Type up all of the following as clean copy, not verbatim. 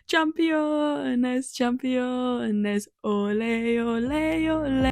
Champions, champions, ole, ole, ole.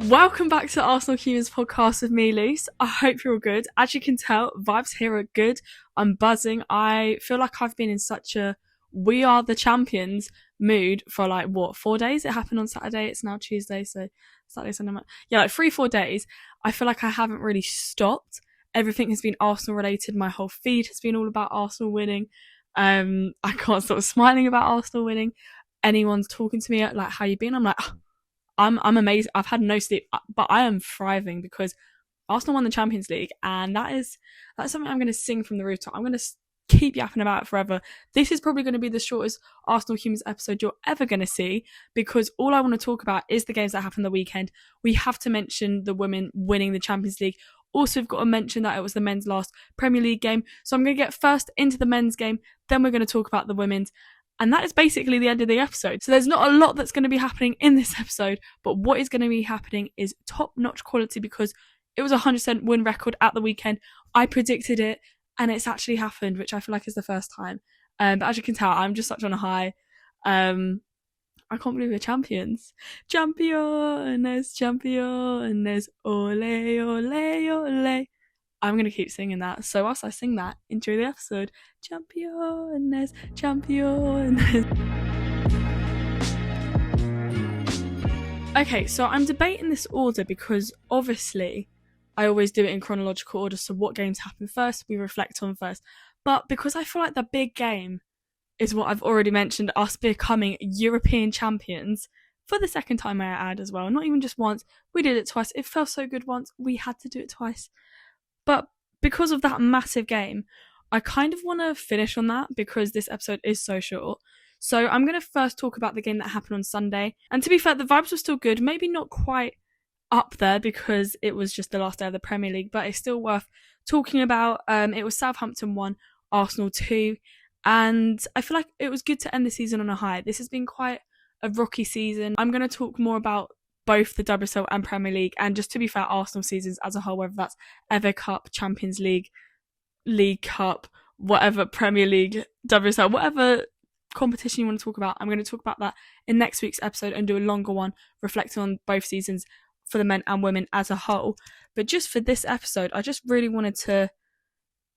Welcome back to the Arsenal Humans podcast with me, Luce. I hope you're all good. As you can tell, vibes here are good. I'm buzzing. I feel like I've been in such a we are the champions mood for 4 days? It happened on Saturday. It's now Tuesday, so Saturday, Sunday, Monday. Yeah, 3-4 days. I feel like I haven't really stopped. Everything has been Arsenal related. My whole feed has been all about Arsenal winning. I can't stop smiling about Arsenal winning. Anyone's talking to me how you been? I'm like, I'm amazing. I've had no sleep, but I am thriving because Arsenal won the Champions League, and that's something I'm going to sing from the rooftop. I'm going to keep yapping about it forever. This is probably going to be the shortest Arsenal Humans episode you're ever going to see, because all I want to talk about is the games that happened the weekend. We have to mention the women winning the Champions League. Also, we've got to mention that it was the men's last Premier League game. So I'm going to get first into the men's game, then we're going to talk about the women's. And that is basically the end of the episode. So there's not a lot that's going to be happening in this episode, but what is going to be happening is top-notch quality, because it was a 100% win record at the weekend. I predicted it, and it's actually happened, which I feel like is the first time. But as you can tell, I'm just such on a high. I can't believe we're champions. Champions, champions, ole, ole, ole. I'm going to keep singing that. So whilst I sing that, enjoy the episode. Champions, champions. Okay, so I'm debating this order because obviously I always do it in chronological order. So what games happen first, we reflect on first. But because I feel like the big game is what I've already mentioned, us becoming European champions for the second time, may I add, as well. Not even just once. We did it twice. It felt so good once. We had to do it twice. But because of that massive game, I kind of want to finish on that because this episode is so short. So I'm going to first talk about the game that happened on Sunday. And to be fair, the vibes were still good. Maybe not quite up there because it was just the last day of the Premier League, but it's still worth talking about. It was Southampton 1, Arsenal 2. And I feel like it was good to end the season on a high. This has been quite a rocky season. I'm going to talk more about both the WSL and Premier League, and just to be fair, Arsenal seasons as a whole, whether that's FA Cup, Champions League, League Cup, whatever, Premier League, WSL, whatever competition you want to talk about. I'm going to talk about that in next week's episode and do a longer one reflecting on both seasons for the men and women as a whole. But just for this episode, I just really wanted to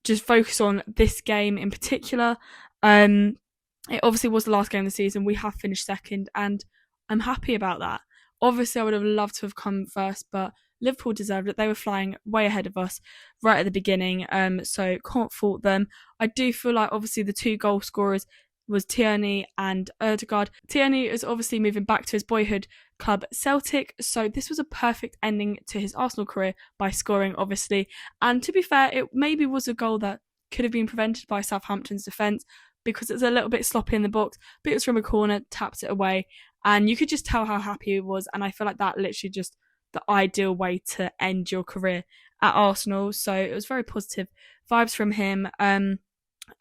just focus on this game in particular. It obviously was the last game of the season. We have finished second, and I'm happy about that. Obviously, I would have loved to have come first, but Liverpool deserved it. They were flying way ahead of us right at the beginning, so can't fault them. I do feel like, obviously, the two goal scorers was Tierney and Ødegaard. Tierney is obviously moving back to his boyhood club, Celtic, so this was a perfect ending to his Arsenal career by scoring, obviously. And to be fair, it maybe was a goal that could have been prevented by Southampton's defence because it's a little bit sloppy in the box, but it was from a corner, tapped it away, and you could just tell how happy he was. And I feel like that literally just the ideal way to end your career at Arsenal. So it was very positive vibes from him.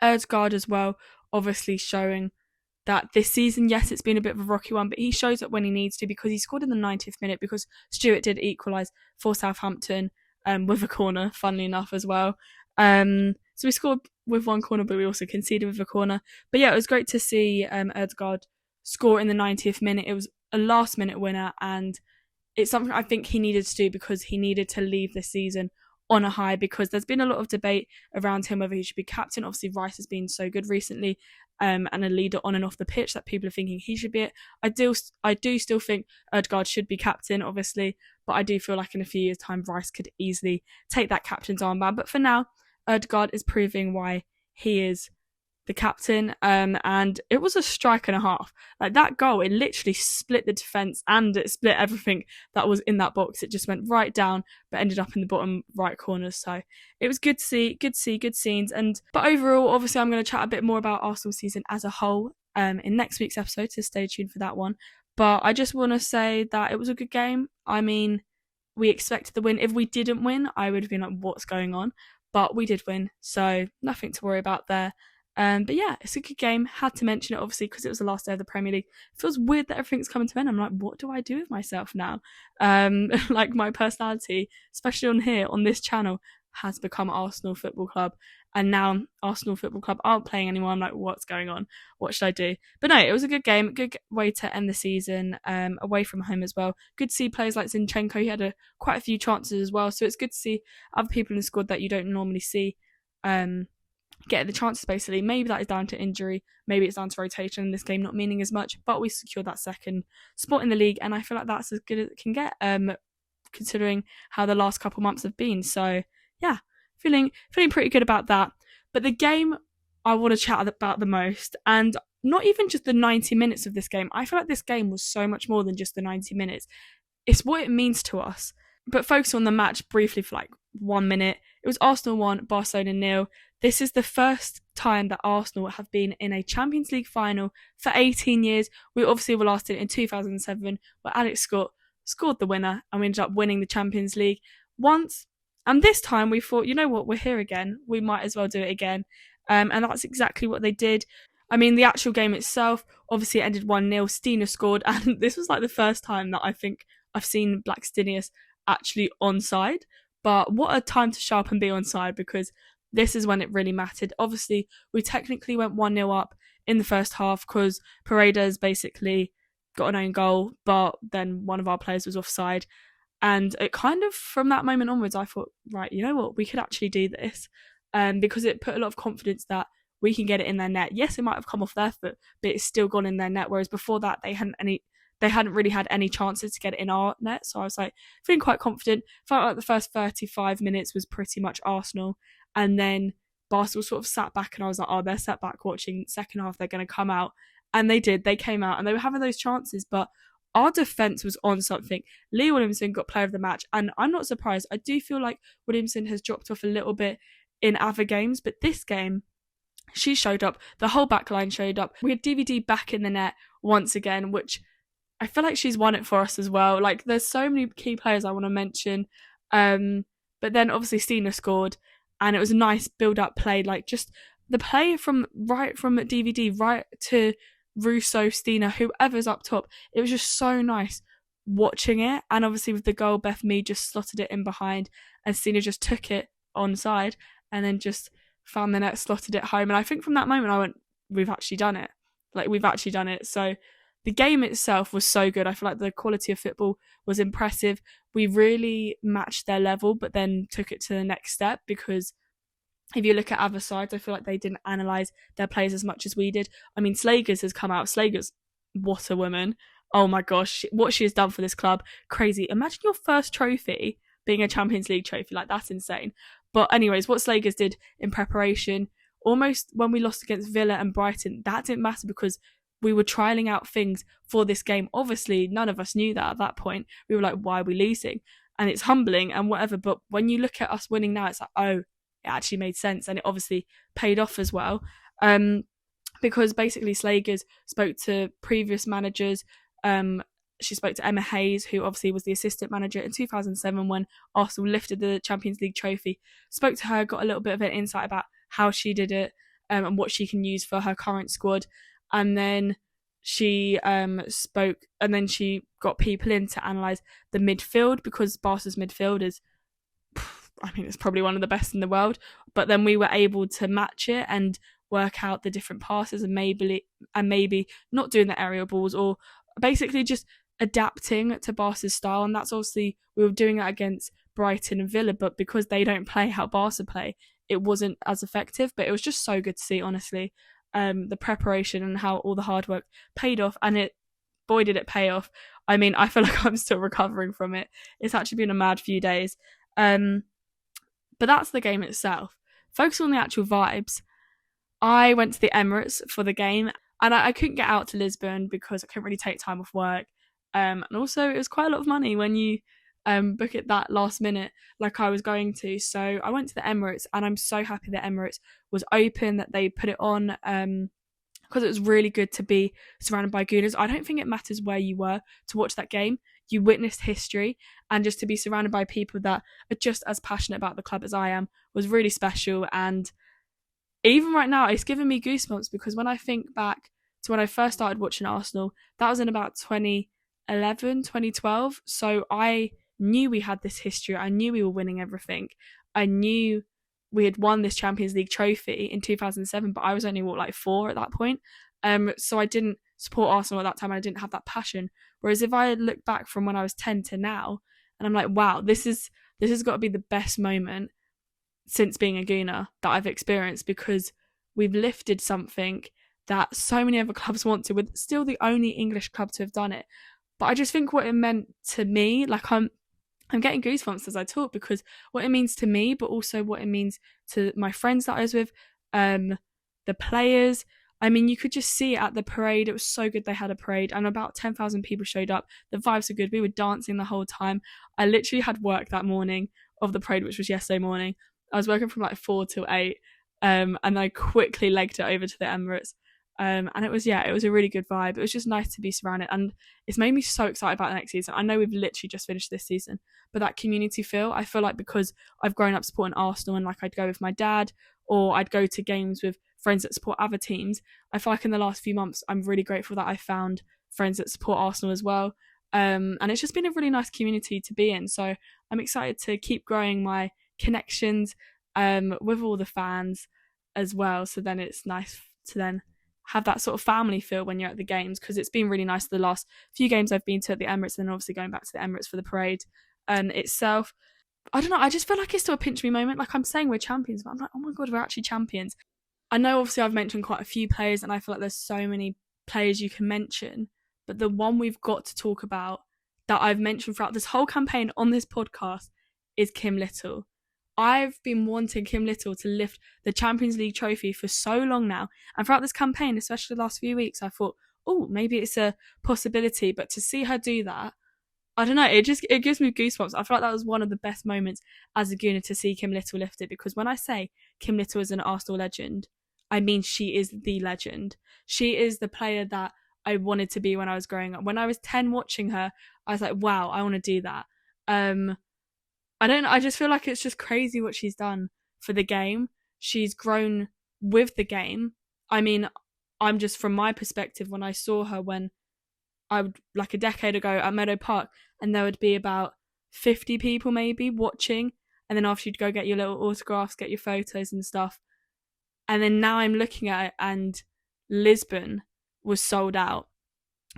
Ødegaard as well, obviously showing that this season, yes, it's been a bit of a rocky one, but he shows up when he needs to because he scored in the 90th minute because Stewart did equalise for Southampton with a corner, funnily enough, as well. So we scored with one corner, but we also conceded with a corner. But yeah, it was great to see Ødegaard score in the 90th minute. It was a last minute winner, and it's something I think he needed to do because he needed to leave this season on a high, because there's been a lot of debate around him whether he should be captain. Obviously, Rice has been so good recently and a leader on and off the pitch that people are thinking he should be it. I do still think Ødegaard should be captain, obviously, but I do feel like in a few years' time, Rice could easily take that captain's armband. But for now, Ødegaard is proving why he is the captain, and it was a strike and a half. Like, that goal, it literally split the defence and it split everything that was in that box. It just went right down, but ended up in the bottom right corner. So it was good to see, good scenes. But overall, obviously, I'm going to chat a bit more about Arsenal season as a whole in next week's episode, so stay tuned for that one. But I just want to say that it was a good game. I mean, we expected the win. If we didn't win, I would have been like, what's going on? But we did win, so nothing to worry about there. But yeah, it's a good game. Had to mention it, obviously, because it was the last day of the Premier League. It feels weird that everything's coming to an end. I'm like, what do I do with myself now? Like, my personality, especially on here, on this channel, has become Arsenal Football Club, and now Arsenal Football Club aren't playing anymore. I'm like, what's going on? What should I do? But no, it was a good game, good way to end the season, away from home as well. Good to see players like Zinchenko. He had quite a few chances as well, so it's good to see other people in the squad that you don't normally see get the chances, basically. Maybe that is down to injury, maybe it's down to rotation, this game not meaning as much, but we secured that second spot in the league, and I feel like that's as good as it can get, considering how the last couple months have been. So yeah, feeling pretty good about that. But the game I want to chat about the most, and not even just the 90 minutes of this game, I feel like this game was so much more than just the 90 minutes. It's what it means to us. But focus on the match briefly for like 1 minute. It was Arsenal 1, Barcelona 0. This is the first time that Arsenal have been in a Champions League final for 18 years. We obviously were last in 2007, where Alex Scott scored the winner, and we ended up winning the Champions League once. And this time we thought, you know what, we're here again. We might as well do it again. And that's exactly what they did. I mean, the actual game itself, obviously it ended 1-0. Stina scored, and this was like the first time that I think I've seen Black Stinius actually onside. But what a time to show up and be onside, because this is when it really mattered. Obviously, we technically went 1-0 up in the first half because Paredes basically got an own goal, but then one of our players was offside. And it kind of, from that moment onwards, I thought, right, you know what, we could actually do this. Because it put a lot of confidence that we can get it in their net. Yes, it might have come off their foot, but it's still gone in their net. Whereas before that, they hadn't really had any chances to get it in our net. So I was like feeling quite confident. Felt like the first 35 minutes was pretty much Arsenal. And then Barcelona sort of sat back, and I was like, oh, they're sat back watching. Second half, they're going to come out. And they did. They came out and they were having those chances, but our defence was on something. Lee Williamson got player of the match, and I'm not surprised. I do feel like Williamson has dropped off a little bit in other games, but this game, she showed up. The whole back line showed up. We had DVD back in the net once again, which I feel like she's won it for us as well. Like, there's so many key players I want to mention. But then obviously Stina scored, and it was a nice build-up play. Like, just the play from DVD right to Russo, Stina, whoever's up top. It was just so nice watching it. And obviously with the goal, Beth Mead just slotted it in behind, and Stina just took it onside and then just found the net, slotted it home. And I think from that moment I went, we've actually done it. Like, we've actually done it. So the game itself was so good. I feel like the quality of football was impressive. We really matched their level, but then took it to the next step, because if you look at other sides, I feel like they didn't analyse their players as much as we did. I mean, Slagers has come out. Slagers, what a woman. Oh my gosh, what she has done for this club. Crazy. Imagine your first trophy being a Champions League trophy. Like, that's insane. But anyways, what Slagers did in preparation, almost when we lost against Villa and Brighton, that didn't matter because we were trialling out things for this game. Obviously, none of us knew that at that point. We were like, why are we losing? And it's humbling and whatever. But when you look at us winning now, it's like, oh, it actually made sense. And it obviously paid off as well. Because basically Slagers spoke to previous managers. She spoke to Emma Hayes, who obviously was the assistant manager in 2007 when Arsenal lifted the Champions League trophy. Spoke to her, got a little bit of an insight about how she did it, and what she can use for her current squad. And then she spoke, and then she got people in to analyse the midfield, because Barca's midfield is, I mean, it's probably one of the best in the world. But then we were able to match it and work out the different passes, and maybe not doing the aerial balls, or basically just adapting to Barca's style. And that's obviously, we were doing it against Brighton and Villa, but because they don't play how Barca play, it wasn't as effective. But it was just so good to see, honestly, the preparation and how all the hard work paid off. And boy did it pay off. I mean, I feel like I'm still recovering from it. It's actually been a mad few days. But that's the game itself. Focus on the actual vibes. I went to the Emirates for the game, and I couldn't get out to Lisbon because I couldn't really take time off work. And also, it was quite a lot of money when you book it that last minute, like I was going to. So I went to the Emirates, and I'm so happy that Emirates was open, that they put it on, because it was really good to be surrounded by Gooners. I don't think it matters where you were to watch that game. You witnessed history, and just to be surrounded by people that are just as passionate about the club as I am was really special. And even right now, it's giving me goosebumps, because when I think back to when I first started watching Arsenal, that was in about 2011, 2012. So I knew we had this history. I knew we were winning everything. I knew we had won this Champions League trophy in 2007, but I was only 4 at that point. So I didn't support Arsenal at that time. I didn't have that passion. Whereas if I look back from when I was 10 to now, and I'm like, wow, this has got to be the best moment since being a Gooner that I've experienced, because we've lifted something that so many other clubs want to, with still the only English club to have done it. But I just think what it meant to me, like I'm getting goosebumps as I talk, because what it means to me, but also what it means to my friends that I was with, the players. I mean, you could just see it at the parade. It was so good. They had a parade and about 10,000 people showed up. The vibes were good. We were dancing the whole time. I literally had work that morning of the parade, which was yesterday morning. I was working from 4 till 8, and I quickly legged it over to the Emirates. And it was a really good vibe. It was just nice to be surrounded, and it's made me so excited about the next season. I know we've literally just finished this season, but that community feel, I feel like because I've grown up supporting Arsenal, and I'd go with my dad, or I'd go to games with friends that support other teams. I feel like in the last few months, I'm really grateful that I found friends that support Arsenal as well. And it's just been a really nice community to be in. So I'm excited to keep growing my connections with all the fans as well. So then it's nice to then have that sort of family feel when you're at the games, because it's been really nice the last few games I've been to at the Emirates, and then obviously going back to the Emirates for the parade itself. I don't know, I just feel like it's still a pinch me moment. Like, I'm saying we're champions, but I'm like, oh my god, we're actually champions. I know obviously I've mentioned quite a few players, and I feel like there's so many players you can mention, but the one we've got to talk about that I've mentioned throughout this whole campaign on this podcast is Kim Little. I've been wanting Kim Little to lift the Champions League trophy for so long now, and throughout this campaign, especially the last few weeks, I thought, oh, maybe it's a possibility. But to see her do that, I don't know, it gives me goosebumps. I feel like that was one of the best moments as a Gooner to see Kim Little lift it, because when I say Kim Little is an Arsenal legend, I mean she is the legend. She is the player that I wanted to be when I was growing up. When I was 10 watching her, I was like, wow, I want to do that. I just feel like it's just crazy what she's done for the game. She's grown with the game. I mean, I'm just, from my perspective, when I saw her when I would, like a decade ago at Meadow Park, and there would be about 50 people maybe watching, and then after you'd go get your little autographs, get your photos and stuff. And then now I'm looking at it, and Lisbon was sold out.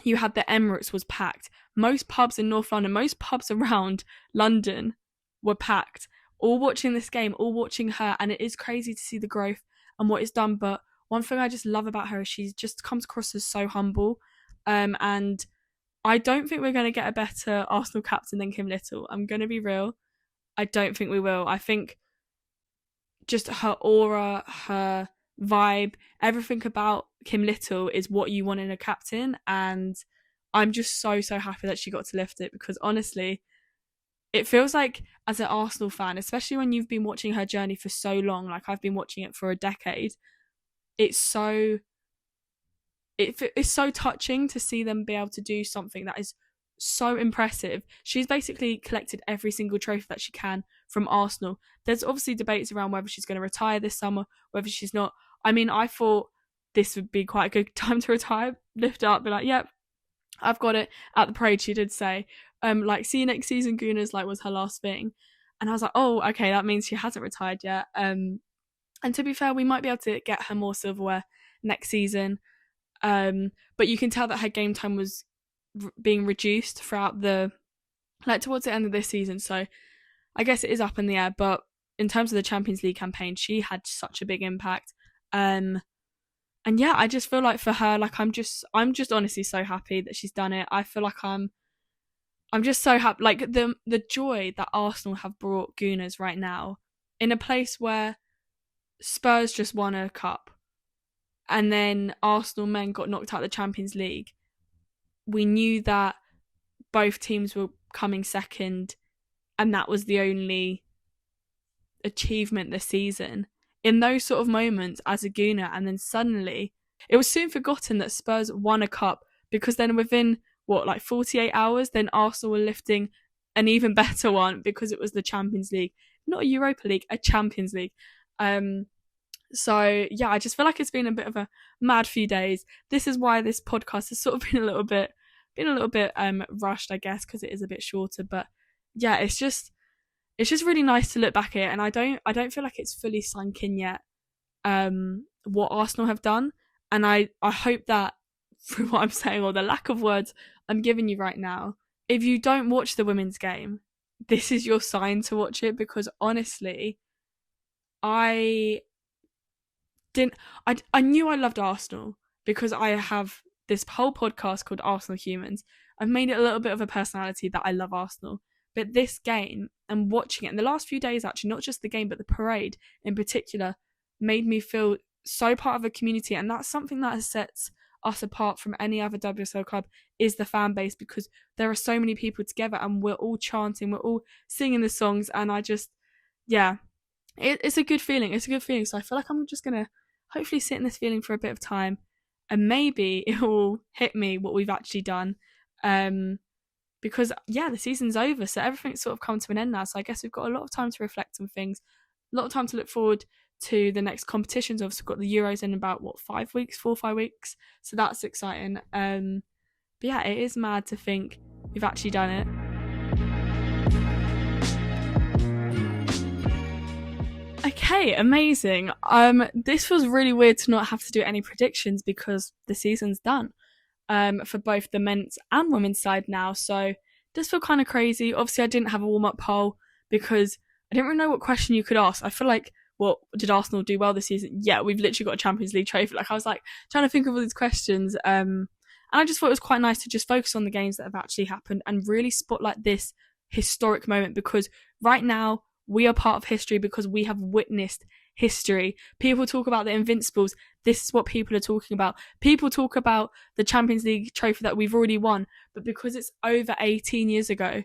You had the Emirates was packed. Most pubs in North London, most pubs around London were packed, all watching this game, all watching her. And it is crazy to see the growth and what it's done. But one thing I just love about her is she just comes across as so humble. And I don't think we're going to get a better Arsenal captain than Kim Little. I'm going to be real. I don't think we will. I think just her aura, her vibe, everything about Kim Little is what you want in a captain. And I'm just so happy that she got to lift it, because honestly, it feels like, as an Arsenal fan, especially when you've been watching her journey for so long, like I've been watching it for a decade, it's so touching to see them be able to do something that is so impressive. She's basically collected every single trophy that she can from Arsenal. There's obviously debates around whether she's going to retire this summer, whether she's not. I mean, I thought this would be quite a good time to retire, lift up, be like, yep, I've got it. At the parade, she did say, see you next season, Gooners, was her last thing. And I was like, oh, okay, that means she hasn't retired yet. And to be fair, we might be able to get her more silverware next season. But you can tell that her game time was being reduced throughout towards the end of this season. So I guess it is up in the air. But in terms of the Champions League campaign, she had such a big impact. And yeah, I just feel like for her, I'm just honestly so happy that she's done it. I feel like I'm just so happy. The joy that Arsenal have brought Gooners right now, in a place where Spurs just won a cup, and then Arsenal men got knocked out of the Champions League. We knew that both teams were coming second, and that was the only achievement this season. In those sort of moments as a Gooner, and then suddenly it was soon forgotten that Spurs won a cup, because then within 48 hours, then Arsenal were lifting an even better one, because it was the Champions League, not a Europa League, a Champions League. So yeah, I just feel like it's been a bit of a mad few days. This is why this podcast has sort of been a little bit rushed, I guess, because it is a bit shorter. But yeah, it's it's just really nice to look back at it, and I don't feel like it's fully sunk in yet what Arsenal have done. And I hope that through what I'm saying, or the lack of words I'm giving you right now, if you don't watch the women's game, this is your sign to watch it, because honestly, I didn't I knew I loved Arsenal because I have this whole podcast called Arsenal Humans. I've made it a little bit of a personality that I love Arsenal. But this game and watching it in the last few days, actually, not just the game, but the parade in particular, made me feel so part of a community. And that's something that sets us apart from any other WSL club, is the fan base, because there are so many people together and we're all chanting, we're all singing the songs. And I just, yeah, it's a good feeling. It's a good feeling. So I feel like I'm just going to hopefully sit in this feeling for a bit of time, and maybe it will hit me what we've actually done. Because, yeah, the season's over, so everything's sort of come to an end now. So I guess we've got a lot of time to reflect on things, a lot of time to look forward to the next competitions. Obviously, we've got the Euros in about, 4 or 5 weeks? So that's exciting. But yeah, it is mad to think we've actually done it. Okay, amazing. This feels really weird to not have to do any predictions because the season's done. For both the men's and women's side now. So it does feel kind of crazy. Obviously, I didn't have a warm-up poll because I didn't really know what question you could ask. I feel like, well, did Arsenal do well this season? Yeah, we've literally got a Champions League trophy. Like, I was like trying to think of all these questions. And I just thought it was quite nice to just focus on the games that have actually happened and really spotlight this historic moment, because right now we are part of history because we have witnessed history. People talk about the Invincibles. This is what people are talking about. People talk about the Champions League trophy that we've already won, but because it's over 18 years ago,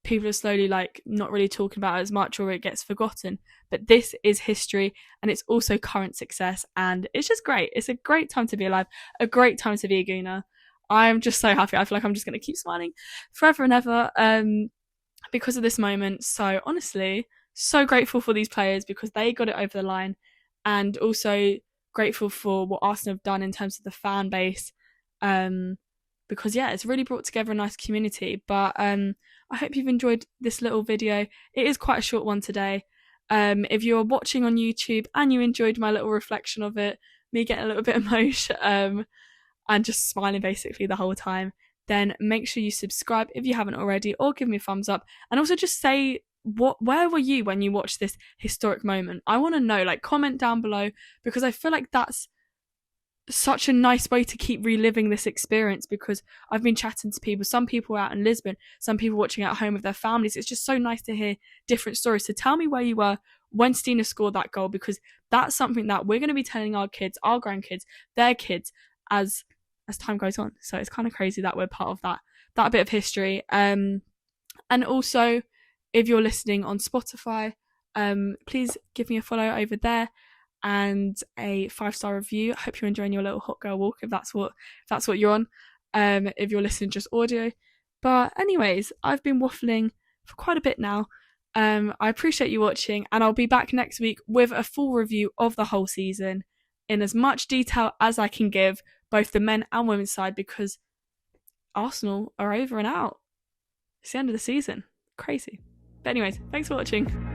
people are slowly not really talking about it as much, or it gets forgotten. But this is history, and it's also current success, and it's just great. It's a great time to be alive, a great time to be a Gooner. I'm just so happy. I feel like I'm just going to keep smiling forever and ever because of this moment. So honestly, so grateful for these players because they got it over the line, and also grateful for what Arsenal have done in terms of the fan base, because yeah, it's really brought together a nice community. But I hope you've enjoyed this little video. It is quite a short one today. If you're watching on YouTube and you enjoyed my little reflection of it, me getting a little bit emotional and just smiling basically the whole time, then make sure you subscribe if you haven't already, or give me a thumbs up. And also just say, where were you when you watched this historic moment? I want to know, comment down below, because I feel like that's such a nice way to keep reliving this experience, because I've been chatting to people, some people out in Lisbon, some people watching at home with their families. It's just so nice to hear different stories. So tell me where you were when Stina scored that goal, because that's something that we're going to be telling our kids, our grandkids, their kids as time goes on. So it's kind of crazy that we're part of that bit of history. And also, if you're listening on Spotify, please give me a follow over there and a 5-star review. I hope you're enjoying your little hot girl walk, if that's what you're on. If you're listening just audio. But anyways, I've been waffling for quite a bit now. I appreciate you watching, and I'll be back next week with a full review of the whole season in as much detail as I can give, both the men and women's side, because Arsenal are over and out. It's the end of the season. Crazy. But anyways, thanks for watching.